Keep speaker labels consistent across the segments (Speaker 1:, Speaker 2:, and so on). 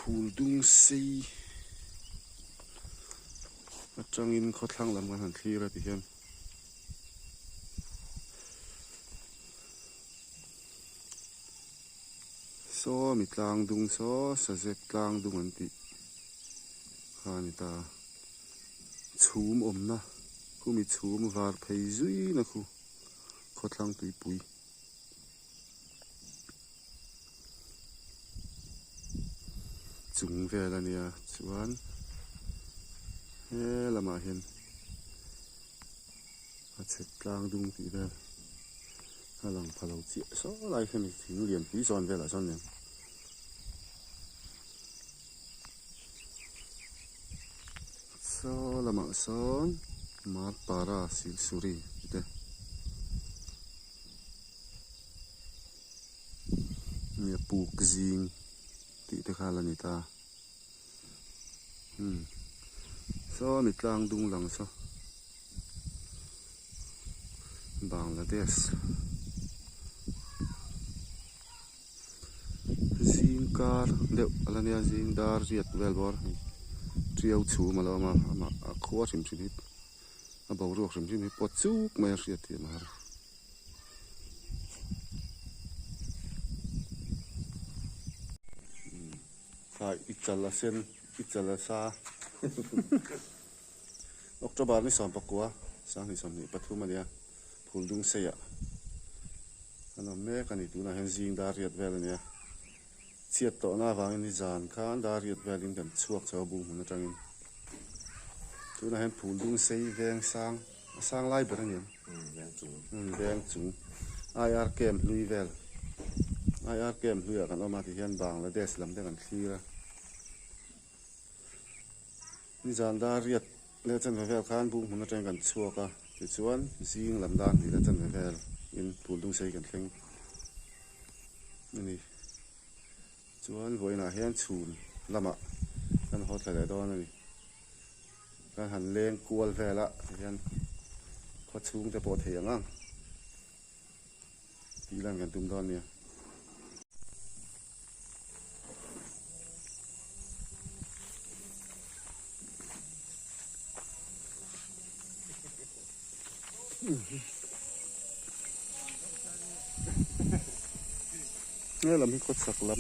Speaker 1: phul dung si trong in khó thăng làm con hẳn khi ra thì hiền so mi tlang dung so sa zek tlang dung an ti khani ta chum om na khu mi chum var phei zui na khu khó thăng tui pui chung về là nia chuan he lama hian a chet tlang dung ti ve a lang phalo chi so lai khen thing lian pi zon ve la zon nen so lama son ma para sil suri te mi puk zing ti te khala ni ta so mi tlang dung lang so Bangladesh zingkar deuh alania zingdar riat velbor triau chu malo ma a khuwa rim rim a bawruak rim rim pot chuk mai riat ti mar kai ichala sen ichala sa October ni som pakwa sang ni som ni pathuma dia phul dung seya ano me kani tu na hen jing dar riat vel ania chiat to na wang ni jan khan dar riat vel in kan chuak chaw bu mun atangin tu na hen phul dung sei veng sang lai ber ani veng chu ir kem lui vel ir kem lui kan oma ti hian Bangladesh lam de kan thira ni jan dar riat le chen vel khan bu mun atang kan chuaka ti chuan jing lam dan ni le chen vel in phul dung sei kan thleng ni chuan voina hian chhun lama kan hot la do ni kan han leng kual vela hian kho chung te po theianga ti lang kan tum don ni nghe là mình có sặc lắm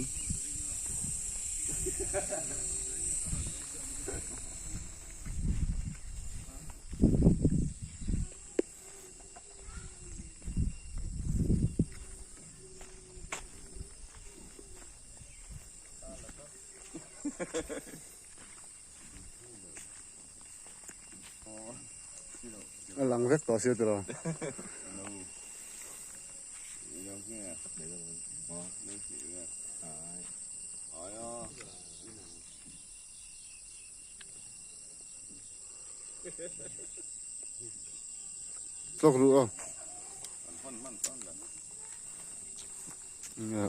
Speaker 1: lăng rất to siêu rồi Tóc rượu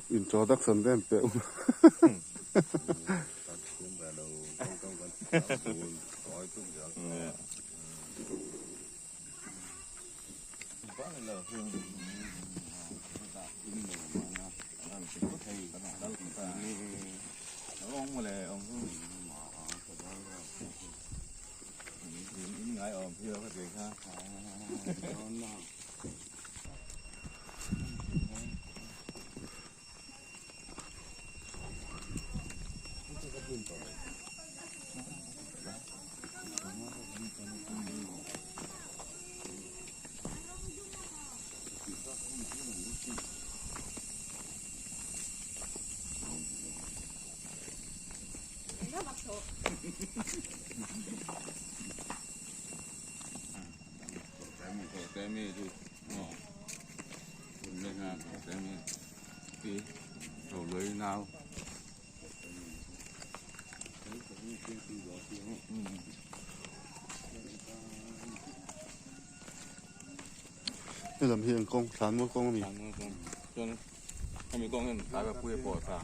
Speaker 1: introduction đến bẹo
Speaker 2: Temi tu, lên hàng temi, cái đầu lưới nào,
Speaker 1: cái làm hiền công thán mua công mình
Speaker 2: cho nên khôngมีcông nên tái vào quê bỏ ra.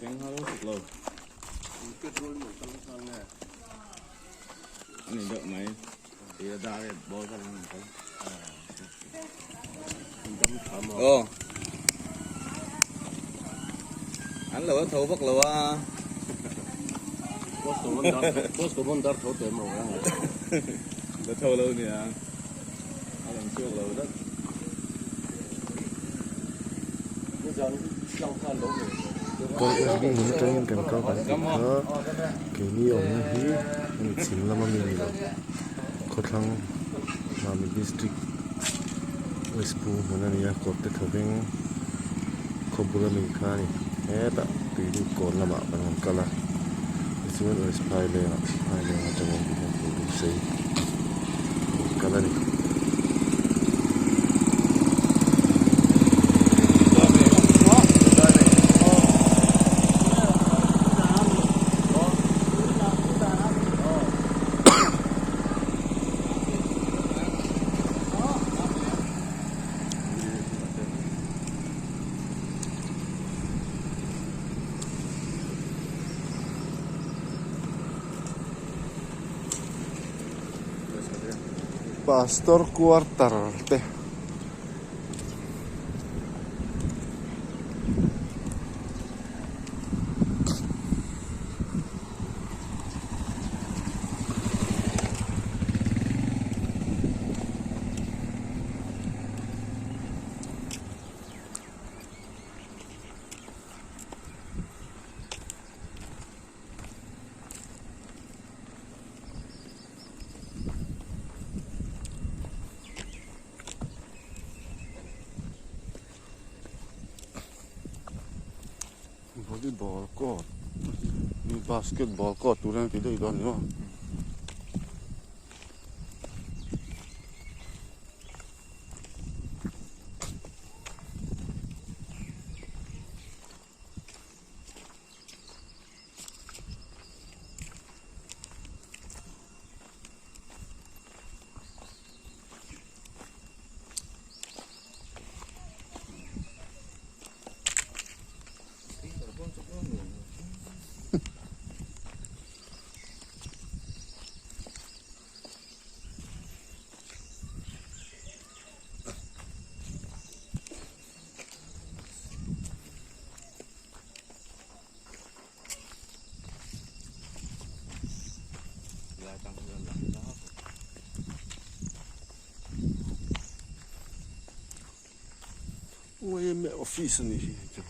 Speaker 2: tiếng hơi rất lâu anh này đợi máy thì ra đây bó ra làm không anh lửa thấu bắt lửa
Speaker 3: Bos ko dar thau te mo ra.
Speaker 2: lửa thấu lâu nè anh làm chưa lâu đó
Speaker 3: Ni jan sang khan lo ni.
Speaker 1: Tôi đi muốn cho những cái câu bản đó cái ni ông hi mình chìm lắm mình rồi có thằng mà mình district West Phu mana ni ya ko te thobeng ko bula mình kha ni e ta ti ni ko lama ban kala isuan West Pai le macam ni ko sei kala ni Pastor Quarter teh. Volleyball court, ni basketball court tu yang tidak itu ni. Oh, je met office niet hier.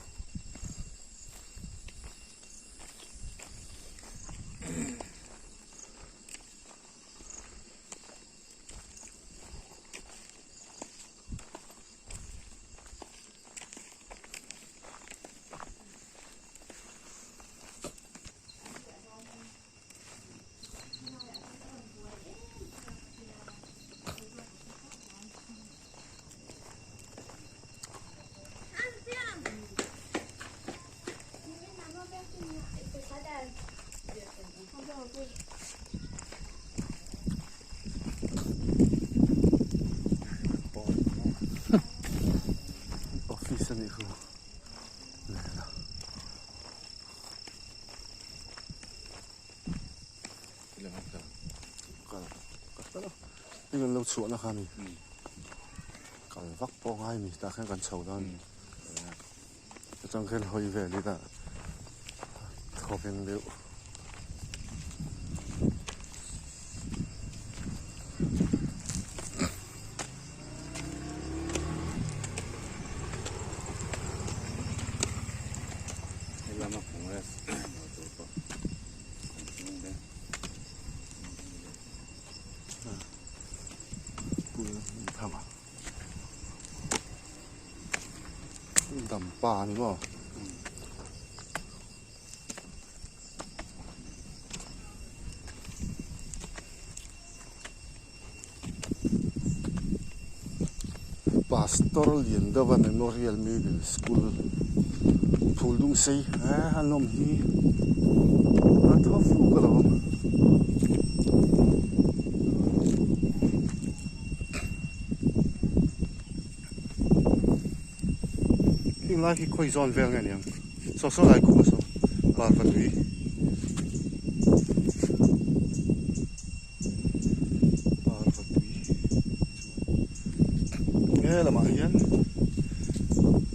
Speaker 1: Office niet goed. Nee, nou. Ini kan laut suat nak kami. Kalau vak pongai ni, tak kan chau dah ni. Macam kan hoi về đi ta. Thọ bên liệu. Đầm bà nữa mà. Pastoral Yendavan Memorial Middle School Puldung Sei hanom hi atha fu kalom ding lai hi khoi zon vel ngan yang so lai ku so par va tui par va tui nghe là mà hian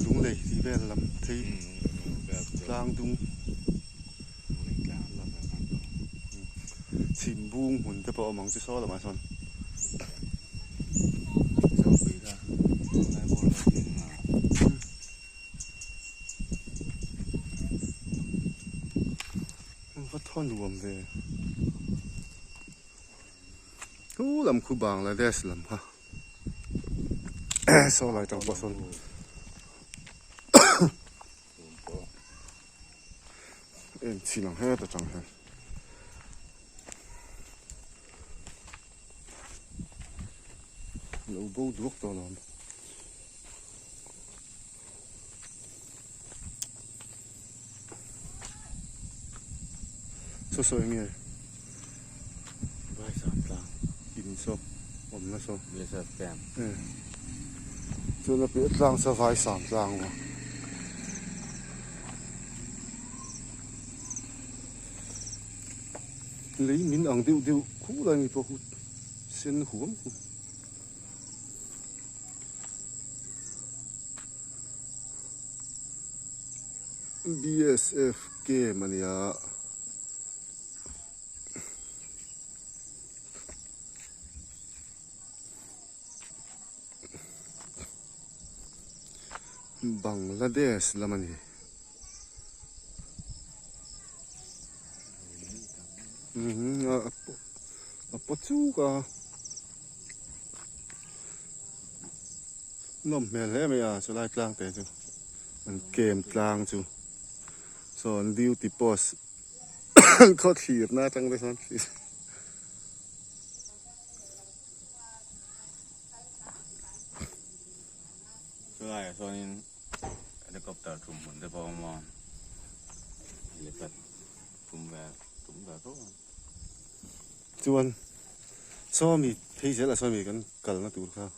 Speaker 1: lung lei thì vel lam thei tlang tung chim bung hun te pawh mang chu so lama sawn va thon nuam ve tu lam khu bang la des lam ha so lai tang pa sawn em chi lang he ta chang he lâu bố đuốc to lắm so nghe
Speaker 3: vai sạm tang
Speaker 1: in so om na so
Speaker 3: bia sa tem
Speaker 1: cho nó biết lang sa vai sam lang mà lấy min ang điu khu lại mi po khu sen huống khu BSF ke mania Bangladesh lamani apa chu ka nom mel he me a so lai tlang te chu an kem tlang chu so an diu ti pos khó thịt na trong đây son
Speaker 2: Rồi, cho nên helicopter trùm một cái bom mòn, helicopter trùm về tốt.
Speaker 1: chuan so mi thấy sẽ là so mi kan kal na tur kha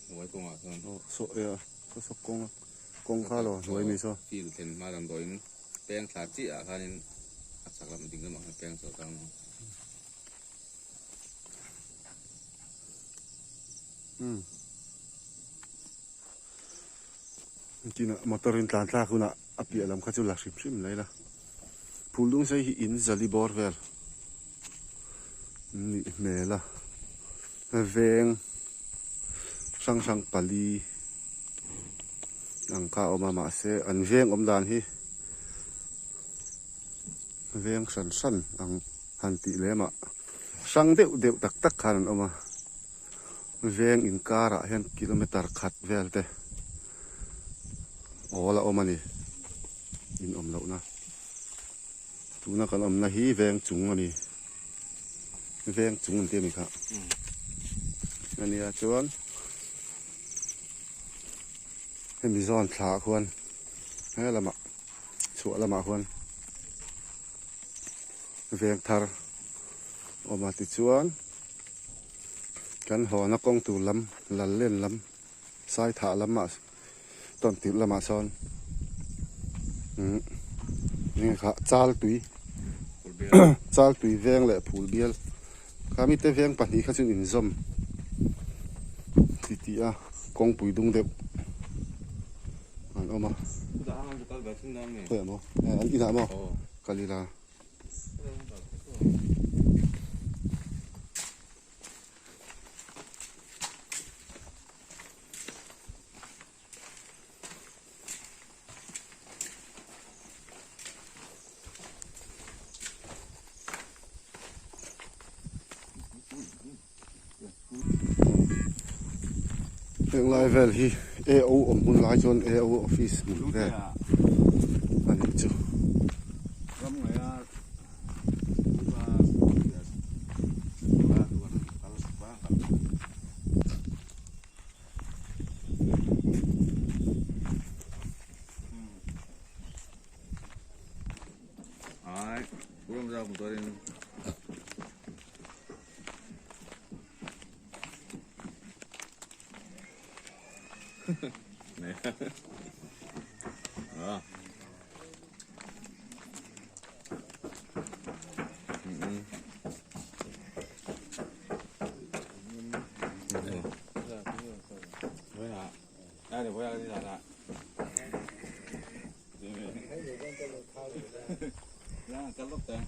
Speaker 2: Nuôi công à son.
Speaker 1: so ya so kong kha lo nuôi mi so
Speaker 2: Phi tiền mà làm đôi beng sạt chị à, cho nên sạc làm tính cái mà beng sờ căng.
Speaker 1: kina motorin tlan tla kuna apia lam kha chu la sim leila phulung sei hi in zali bor vel ni mela veng sang pali ang ka oma ma se an veng om dan hi veng san ang han ti lema sang deuh tak khan oma veng in kara hen kilometer khat vel te ola omani in om lo na tuna kan om na hi veng chung ani veng chung an te mi kha ani a chuan hemi zon thla khuan he lama chu lama khuan veng thar oma ti chuan kan ho na kong tu lam lal len lam sai tha lama ton ti lama son ni kha chal tui chal tui veng le phul bial kami te veng pahni kha chun in zom ti a kong pui dung deuh an oma
Speaker 2: Đã ăn được cái bát sinh nam này.
Speaker 1: thôi mo an ina mo
Speaker 2: Ồ.
Speaker 1: kalila Heng lai vel hi AO om mun lai chon AO office mun ve ani chu
Speaker 2: Kamu ya. Ai, belum jauh motorin. Này. Đó. Với là đây thì với là đi là ra cắt lốc tè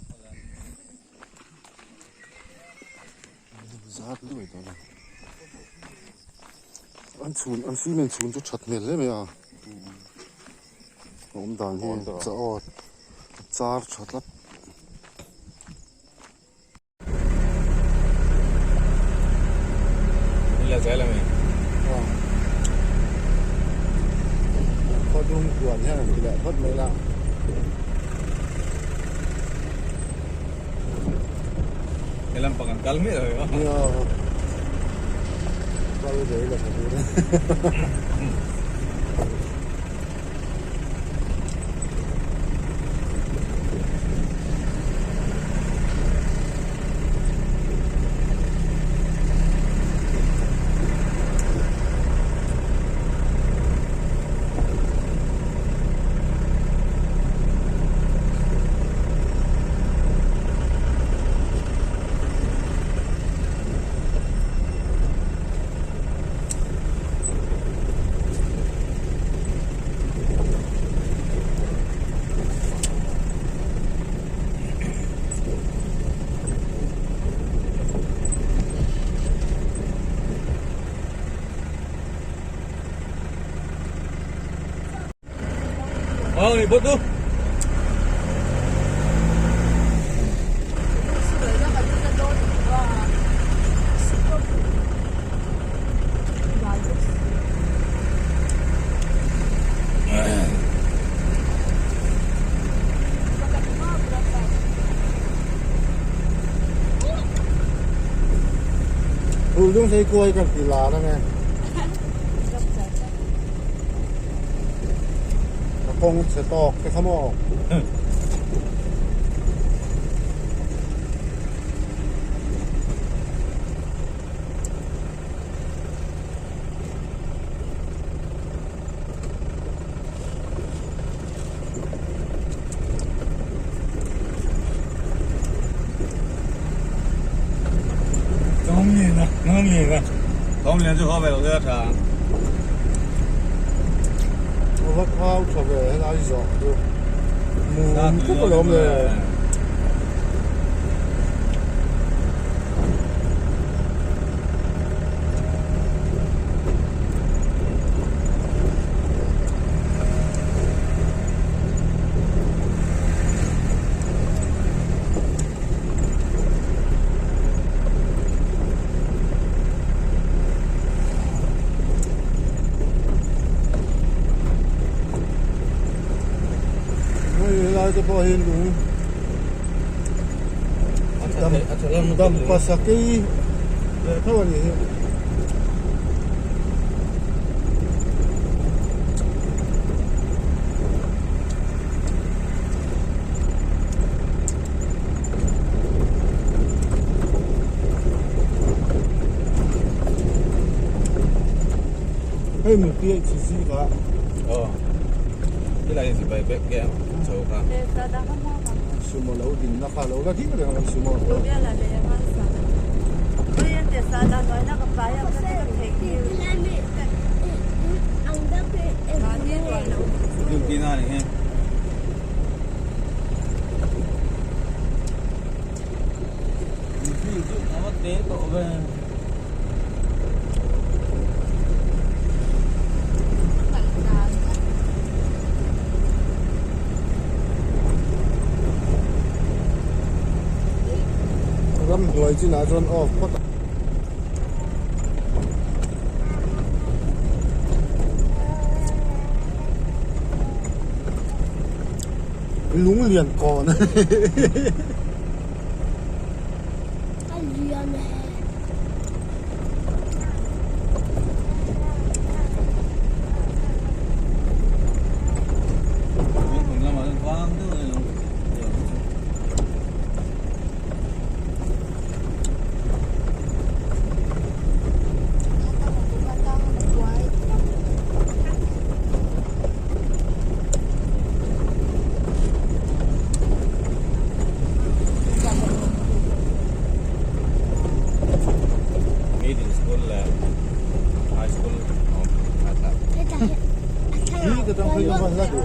Speaker 1: giá đuổi đó này ăn phim mình chun cho chặt mệt đấy mày à ông đàn hi cho char chặt lắm
Speaker 2: là dễ là mình
Speaker 1: có dung cuộn ha thì lại thoát mấy lạ
Speaker 2: cái làm bằng cắn mới rồi đó
Speaker 1: bao đấy là phải đấy
Speaker 2: ơi bớt đâu
Speaker 1: Dung say cua kan pila na nè con sẽ to cái khám mò
Speaker 2: ngon liền à không liền chứ không phải là thà
Speaker 1: vắt phao cho về hay là gì rồi mù cũng có lắm rồi cái bao hiền đúng đâm pasaki thôi nhỉ hay một tia chỉ gì cả
Speaker 2: cái này thì phải bếp kẹo sầu cả
Speaker 1: sumo lâu din na khá lâu là thích cái này sumo
Speaker 4: Tôi biết là để em ăn sao. Tôi em để sao đang nói nó có phải em có thể thấy nhiều. Mà đi rồi nó.
Speaker 2: dùng kia này nghe ví dụ nó mất tế cậu về
Speaker 1: người chứ nào cho off mất lúng liền còn Hi ka tang khoi ma la du.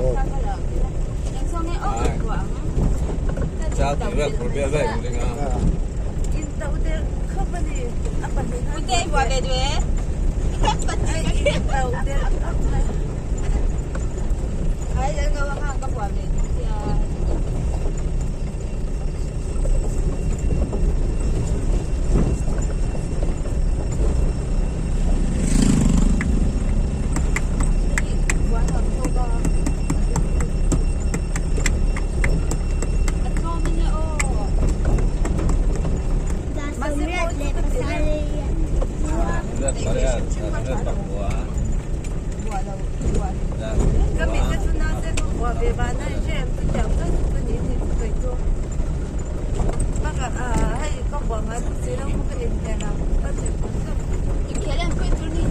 Speaker 4: Yang songe oh kuang.
Speaker 2: Sao thì về phổ biến về cũng được à?
Speaker 4: Inta udah company apa nih?
Speaker 5: Udah buat dua.
Speaker 4: Inta udah apa?
Speaker 5: Ay, jangan gawa ka ang buat dua.
Speaker 4: Kami kasi natin wabe ba na siya pagkaw ka kanini kayo. Baka hay ko ba nga sila mo ka internet kasi pagka
Speaker 5: Kailan ko ito ni?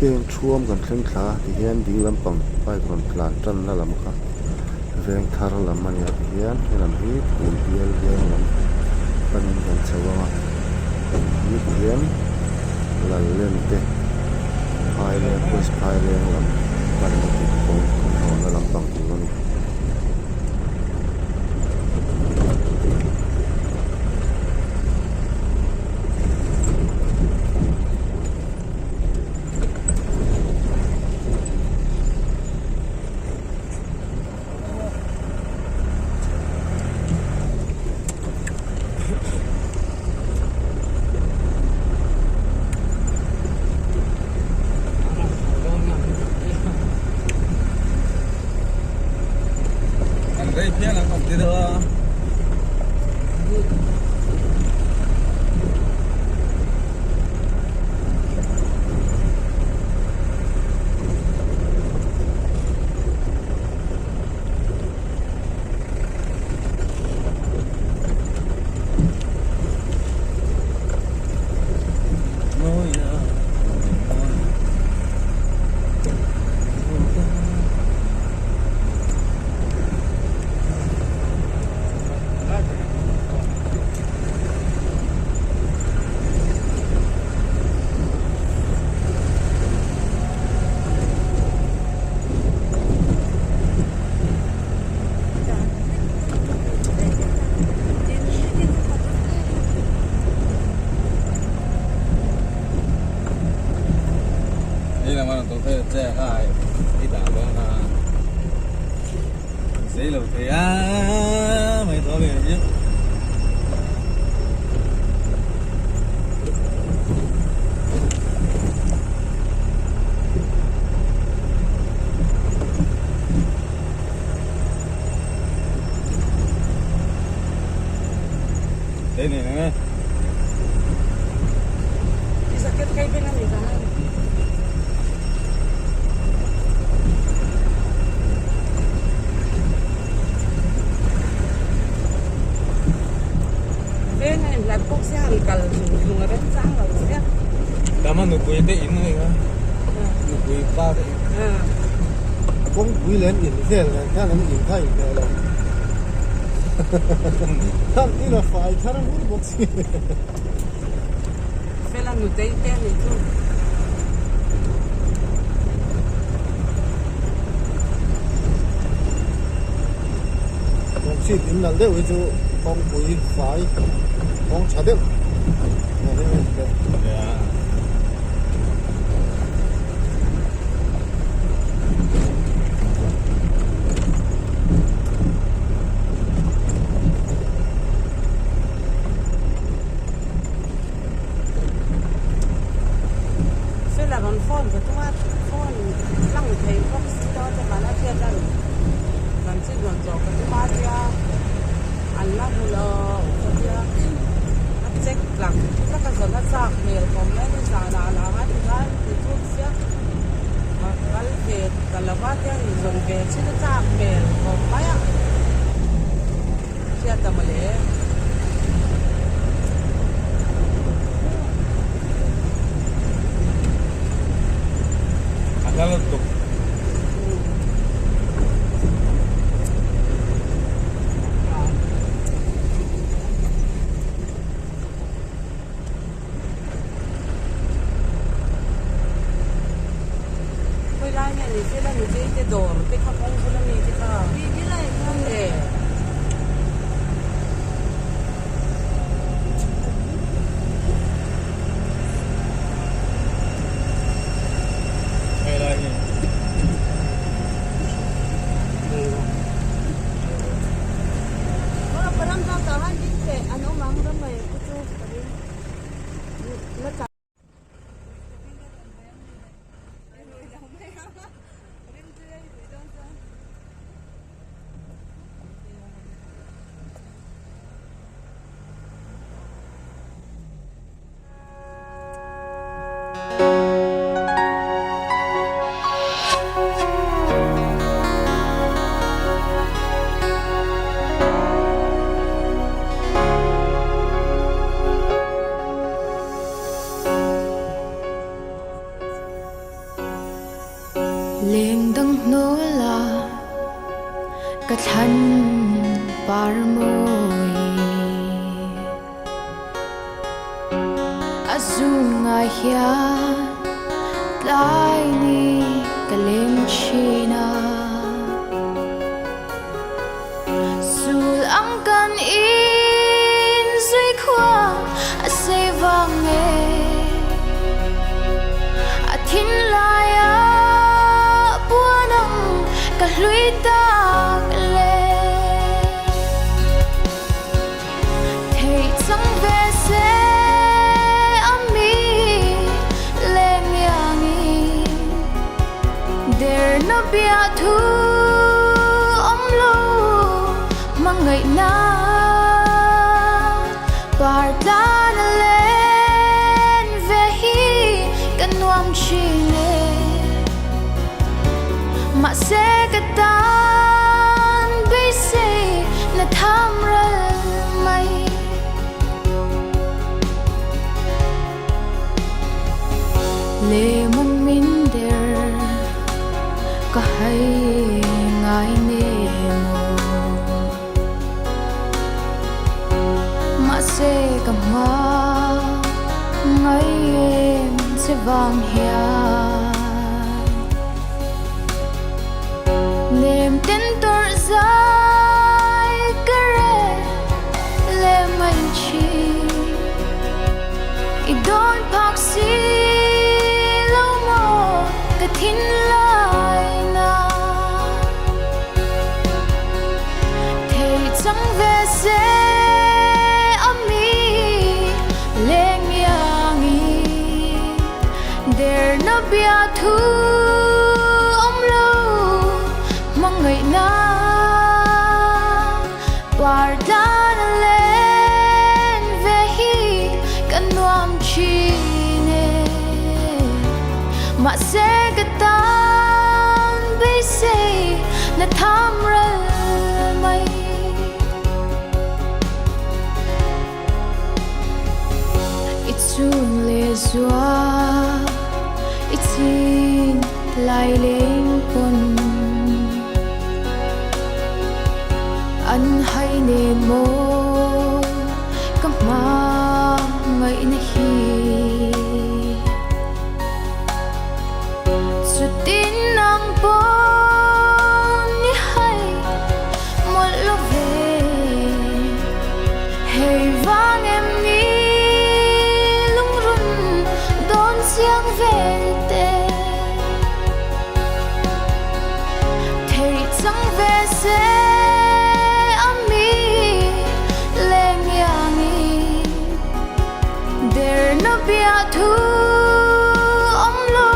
Speaker 1: เป็นช่วงกันเคร่งคลาที่เห็นดิ้งลำปังไปก่อนพลานจันนั่นลำค่ะเวียงทารลำมันยาที่เห็นให้ลำฮีปูนเบียลเวียงลำปันกันเชวะฮีเห็นลำเล่นเตะพายเลี้ยงพุชพายเลี้ยงลำปันกันติดโป่งนอนลำปังที่นั่น
Speaker 2: Đây phía là không tí nữa. Đây là mà tôi phải che hai cái đảo đó là giấy lầu thì mày thôi liền chứ đây này nè
Speaker 4: sakit kayo pinalitan. Ngayon, lagpok siya, halkal, mga rensang, siya.
Speaker 2: Tama nụ pwede in này ha nụ pwede ba đấy
Speaker 1: cũng quý lên in thế là cái này in thay cái là thằng đi là phải thằng muốn bốc xí
Speaker 4: Phải là người Tây tên này thôi.
Speaker 1: bốc xí in là đấy với chú con quý phải con chả được này đây
Speaker 2: dạ
Speaker 4: Phải là con phone của tôi phone lăng thấy không xí đó cho bà nó thiệt là làm chứ còn gió của tôi ba kia ăn lắm là check lắm sak mel kom na ni sa na la ha ti ga ti chu sia ma kal ve kalamat ya ni zon ve chi na sak mel kom pa ya sia ta male
Speaker 2: Agak tuh.
Speaker 4: ni sila ni te dor te kapong ko lang ni te ka bibili eh
Speaker 6: Leng dang no la ka than par moi azunga hia lai ni ka leng china sul ang kan in zui khwa a se vang e a thin lai lui tak le thei chang ve se ami leng yangi der no bia thu om lo mangai na par dan len ve hi kan nuam chi le ma se tan bây se na tham ra mai le mong min der ka hai ngai ne mo ma se ka ma ngai em se vang hia lem ten tor zai kare le mai chi I don't pak si lo mo ka thin lai na thei chang ve se ami leng yangi der no bia thu mangai na par dan len ve hi kan nuam chi ne ma se ka tan be se na tham ra mai it's soon le zua it's in lai leng pon an hay ne mo kama ngai na hi su tin nang po ni hay mo lo ve hey vang em ni lung run don siang ve te thei chang ve se no bia thu om lo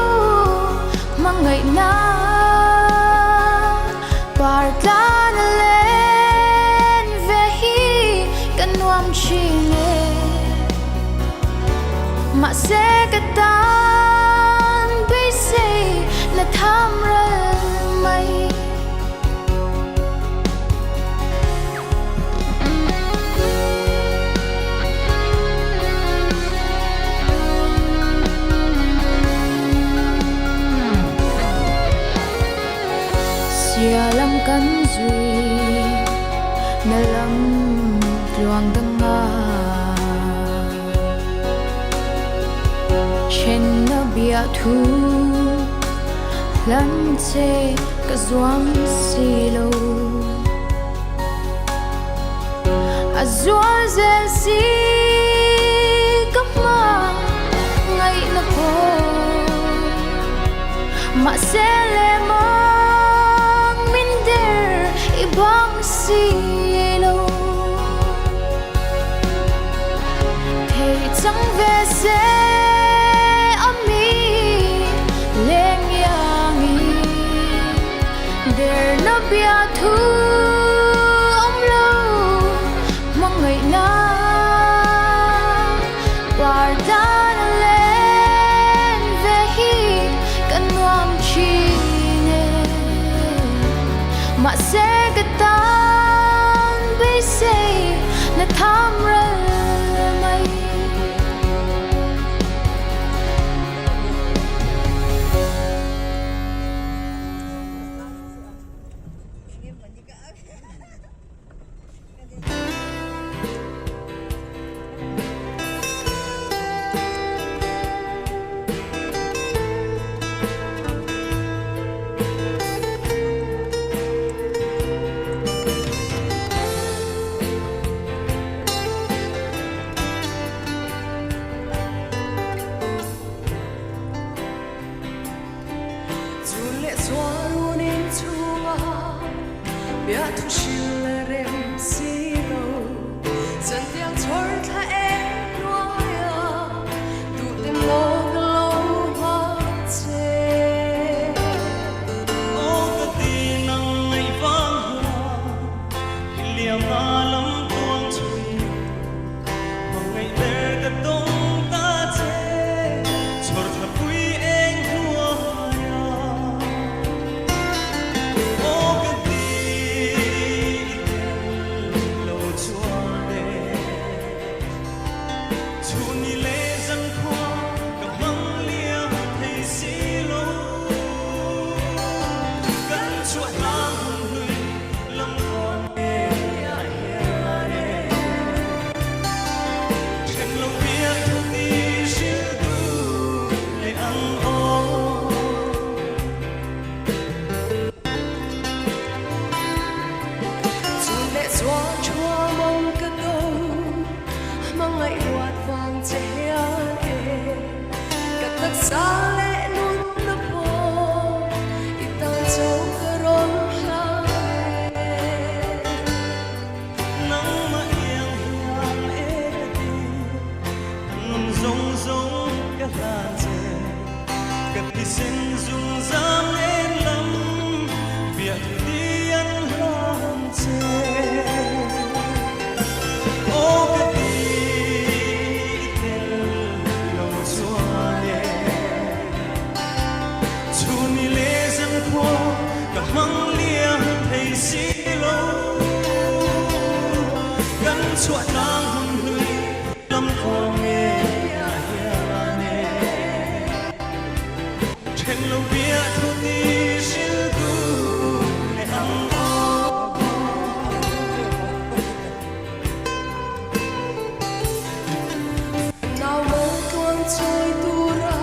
Speaker 6: mangai na par tan len ve hi kan nuam chi ne mà sẽ cái tan bây giờ là tham ra mày xia lâm cắn duy na lâm ruang đằng nga trên na bia thu lăn chê cả doang xì lâu à doang dễ xì cấp mà ngày na po mà sẽ lệ mang min der ibang xì lâu thế chẳng về sẽ để nó bia thu ông lâu mong ngày na và ta lên về hi cần ngoan chi nè mà sẽ cái tan bây giờ là tham ra mày bia thu xin là rem xí lâu dần tiếng chói tha em nói à tụ tình lâu lâu hoa chê
Speaker 7: ô cái tin nắng ngày vang hoa liềm na lắm tuông chui mong ngày để cái đông ta chê chót thật quý anh hoa
Speaker 6: xa lệ luôn nấp vô ta châu cơ rôn hai
Speaker 7: nắng mà yên hiền ê đi ngầm rong rong cái làn trời cất đi xin dùng dám lên lắm việc đi ăn làm chê ô cái mong liềm thấy xí lâu gắn chuột đang hùng hươi lâm phong nghe nè trên lâu bia thu đi sư tu để ăn
Speaker 6: nào mơ tuôn trôi tu ra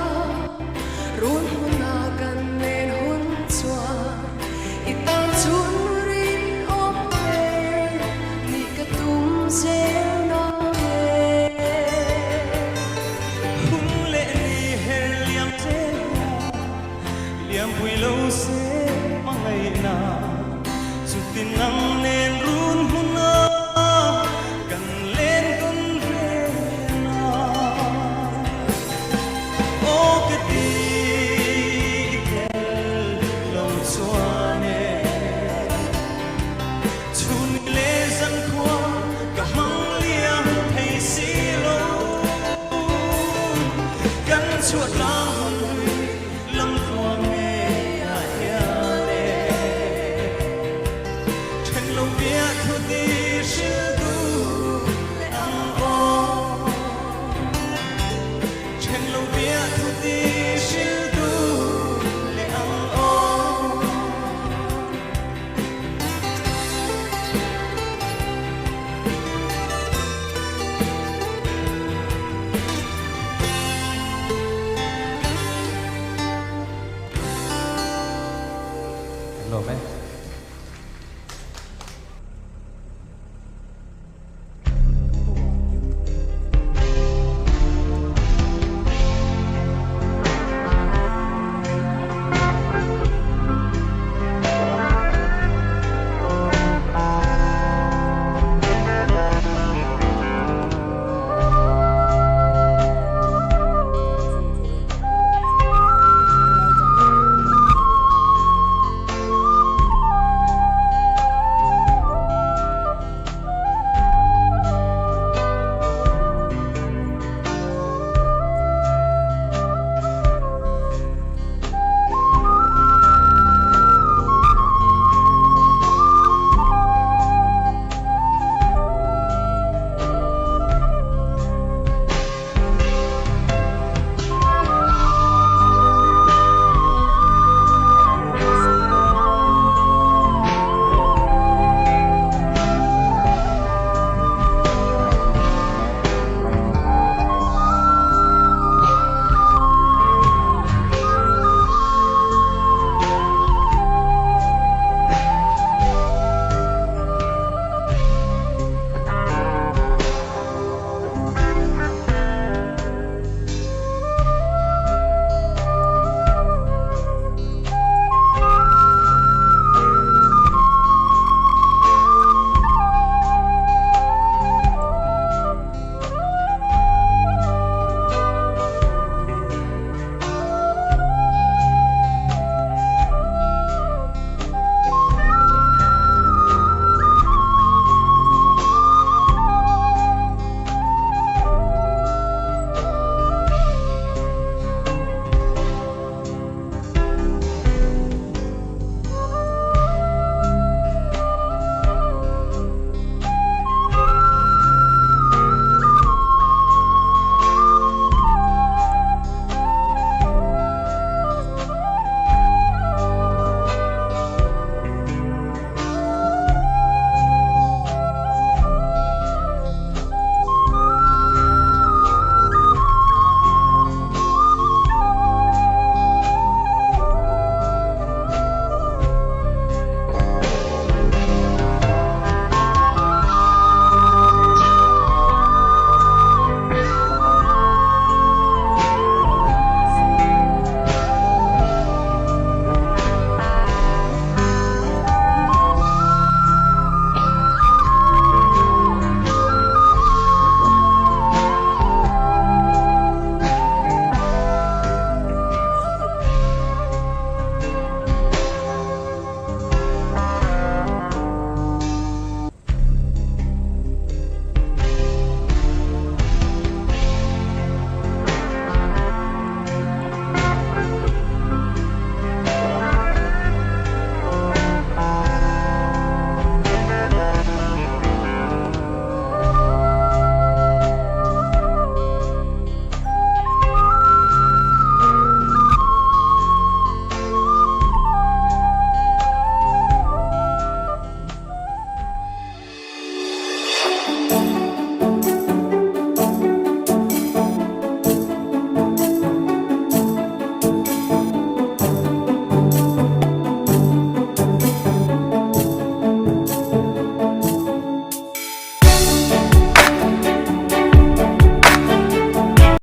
Speaker 6: run hôn na gần nên hôn choa itang chunrin ope ni katum sel na
Speaker 7: hung lệ ni her liam te liam vui lâu se mang ngày na dù tin nắng nên run hun na cần lên con về na chuột